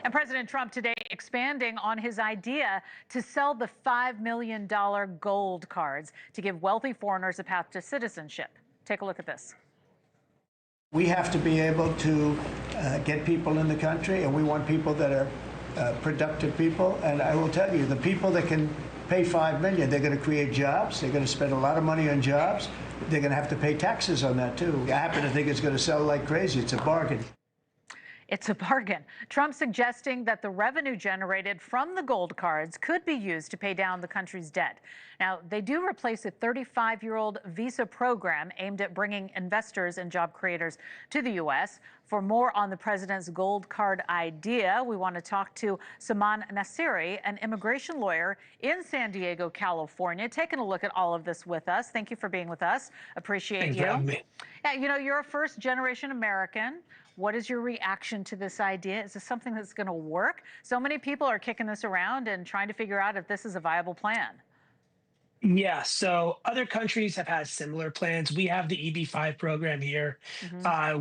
And President Trump today expanding on his idea to sell the $5 million gold cards to give wealthy foreigners a path to citizenship. Take a look at this. We have to be able to get people in the country, and we want people that are productive people. And I will tell you, the people that can pay $5 million, they're going to create jobs. They're going to spend a lot of money on jobs. They're going to have to pay taxes on that, too. I happen to think it's going to sell like crazy. It's a bargain. It's a bargain. Trump suggesting that the revenue generated from the gold cards could be used to pay down the country's debt. Now, they do replace a 35-year-old visa program aimed at bringing investors and job creators to the U.S. For more on the president's gold card idea, we want to talk to Saman Nasseri, an immigration lawyer in San Diego, California, taking a look at all of this with us. Thank you for being with us. Appreciate Thanks you. for having me. Yeah, you know, you're a first-generation American. What is your reaction to this idea? Is this something that's going to work? So many people are kicking this around and trying to figure out if this is a viable plan. Yeah, so other countries have had similar plans. We have the EB5 program here.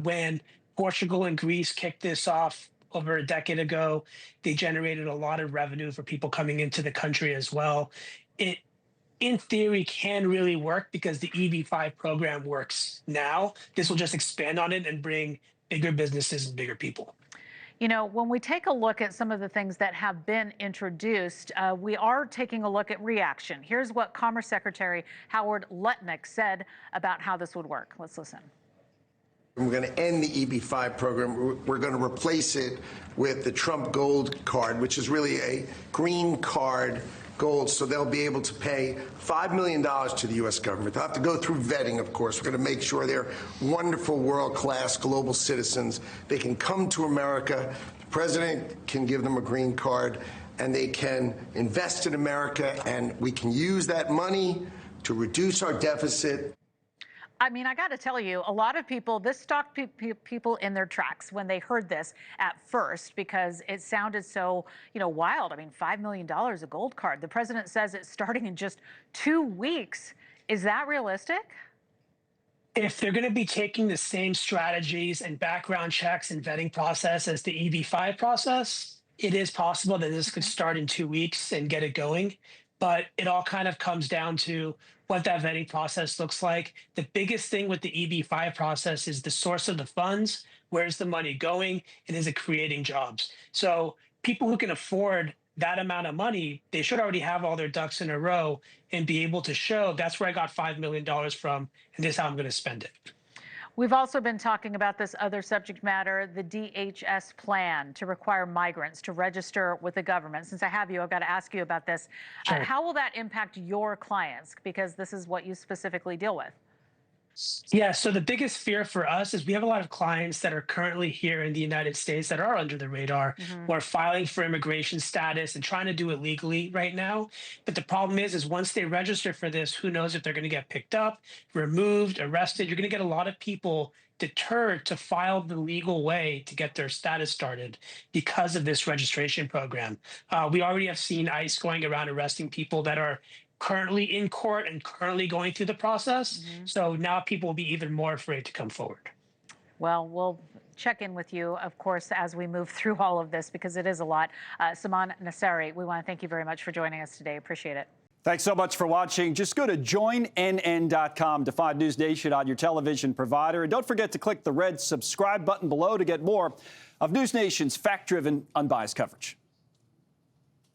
When Portugal and Greece kicked this off over a decade ago, they generated a lot of revenue for people coming into the country as well. It, in theory, can really work because the EB5 program works now. This will just expand on it and bring bigger businesses and bigger people. You know, when we take a look at some of the things that have been introduced, we are taking a look at reaction. Here's what Commerce Secretary Howard Lutnick said about how this would work. Let's listen. We're going to end the EB5 program. We're going to replace it with the Trump Gold Card, which is really a green card gold, so they'll be able to pay $5 million to the U.S. government. They'll have to go through vetting, of course. We're going to make sure they're wonderful, world-class global citizens. They can come to America. The president can give them a green card, and they can invest in America, and we can use that money to reduce our deficit. I mean, I got to tell you, a lot of people, this stopped people in their tracks when they heard this at first because it sounded so, wild. I mean, $5 million a gold card. The president says it's starting in just 2 weeks. Is that realistic? If they're going to be taking the same strategies and background checks and vetting process as the EB5 process, it is possible that this could start in 2 weeks and get it going. But it all kind of comes down to what that vetting process looks like. The biggest thing with the EB5 process is the source of the funds. Where's the money going? And is it creating jobs? So people who can afford that amount of money, they should already have all their ducks in a row and be able to show that's where I got $5 million from, and this is how I'm going to spend it. We've also been talking about this other subject matter, the DHS plan to require migrants to register with the government. Since I have you, I've got to ask you about this. Sure. How will that impact your clients? Because this is what you specifically deal with. Yeah, so the biggest fear for us is we have a lot of clients that are currently here in the United States that are under the radar, who are filing for immigration status and trying to do it legally right now. But the problem is once they register for this, who knows if they're going to get picked up, removed, arrested. You're going to get a lot of people deterred to file the legal way to get their status started because of this registration program. We already have seen ICE going around arresting people that are currently in court and currently going through the process. So now people will be even more afraid to come forward. Well, we'll check in with you, of course, as we move through all of this, because it is a lot. Saman Nasseri, we want to thank you very much for joining us today. Appreciate it. Thanks so much for watching. Just go to joinnn.com to find NewsNation on your television provider. And don't forget to click the red subscribe button below to get more of NewsNation's fact-driven, unbiased coverage.